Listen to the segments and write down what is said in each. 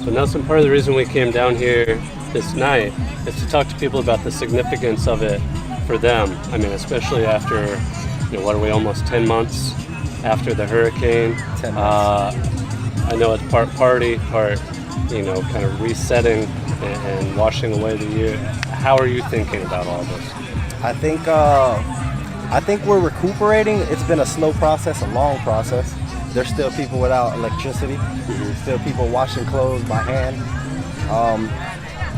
So Nelson, part of the reason we came down here this night is to talk to people about the significance of it for them. I mean, especially after, what are we, almost 10 months after the hurricane? 10 months. I know it's part party, part, kind of resetting and washing away the year. How are you thinking about all this? I think we're recuperating. It's been a slow process, a long process. There's still people without electricity. Still people washing clothes by hand.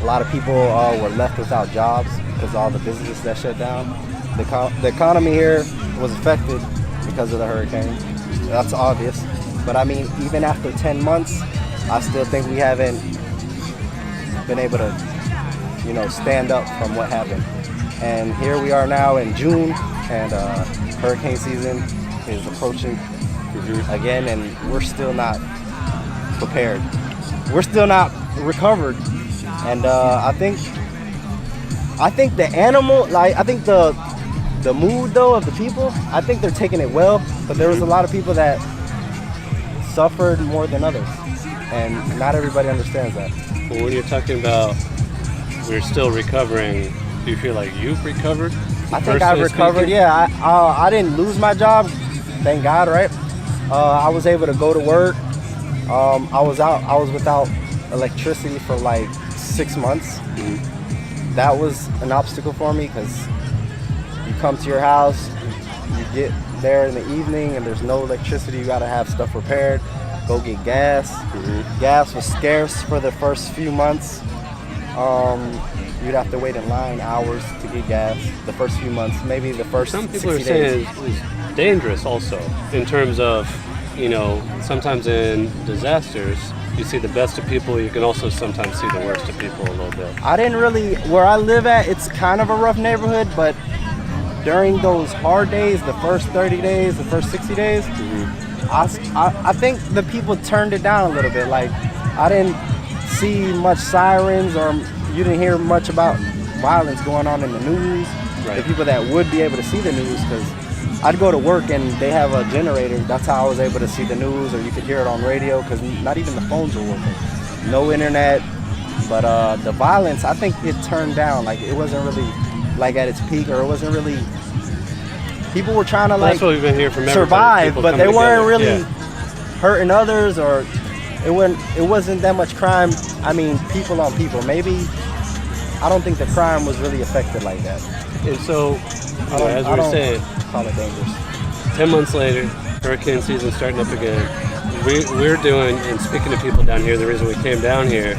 A lot of people were left without jobs because of all the businesses that shut down. The economy here was affected because of the hurricane. That's obvious. But I mean, even after 10 months, I still think we haven't been able to, stand up from what happened. And here we are now in June, and hurricane season is approaching again, and we're still not prepared. We're still not recovered. And I think the the mood though of the people, I think they're taking it well, but there was a lot of people that suffered more than others, and not everybody understands that. Well, when you're talking about we're still recovering, do you feel like you've recovered? I think I've recovered. Speaking? Yeah, I didn't lose my job, thank God, right? I was able to go to work. I was without electricity for like 6 months. That was an obstacle for me because you come to your house, you get there in the evening and there's no electricity. You gotta have stuff repaired, go get gas. Gas was scarce for the first few months. You'd have to wait in line hours to get gas the first few months, maybe the first 60 days. Some people are saying it's dangerous also, in terms of, sometimes in disasters, you see the best of people, you can also sometimes see the worst of people a little bit. I didn't really, where I live at, it's kind of a rough neighborhood, but during those hard days, the first 30 days, the first 60 days, I think the people turned it down a little bit. Like, I didn't see much sirens, or you didn't hear much about violence going on in the news. Right. The people that would be able to see the news, because I'd go to work and they have a generator. That's how I was able to see the news, or you could hear it on radio, because not even the phones were working. No internet. But the violence, I think it turned down. Like, it wasn't really like at its peak, or it wasn't really, people were trying to that's what we've been hearing from survive, but they weren't really hurting others, or it wasn't that much crime. I mean, people on people. Maybe, I don't think the crime was really affected like that. And so, as we were saying, call it dangerous. 10 months later, hurricane season starting up again. We're doing, and speaking to people down here, the reason we came down here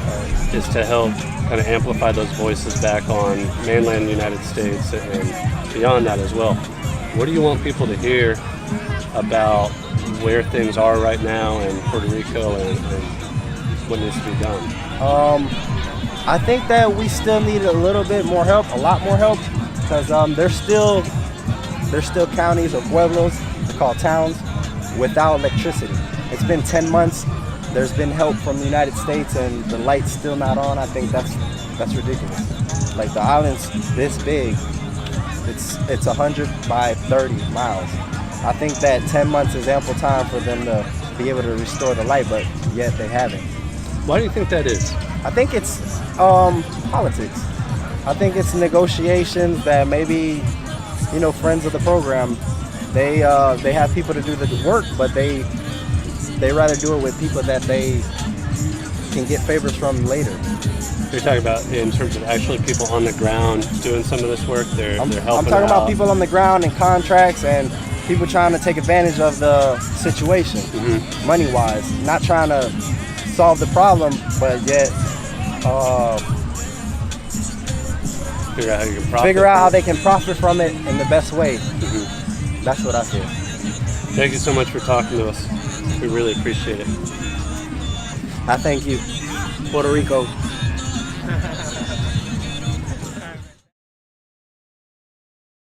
is to help kind of amplify those voices back on mainland United States and beyond that as well. What do you want people to hear about where things are right now in Puerto Rico and what needs to be done? I think that we still need a little bit more help, a lot more help, because there's still counties or pueblos, they're called towns, without electricity. It's been 10 months. There's been help from the United States, and the light's still not on. I think that's ridiculous. Like, the island's this big. It's 100 by 30 miles. I think that 10 months is ample time for them to be able to restore the light, but yet they haven't. Why do you think that is? I think it's politics. I think it's negotiations that maybe, friends of the program, they have people to do the work, but they rather do it with people that they can get favors from later. You're talking about in terms of actually people on the ground doing some of this work. They're helping I'm talking about people on the ground and contracts, and people trying to take advantage of the situation, money-wise, not trying to solve the problem, but yet figure out how they can profit from it in the best way. That's what I feel. Thank you so much for talking to us. We really appreciate it. I thank you. Puerto Rico.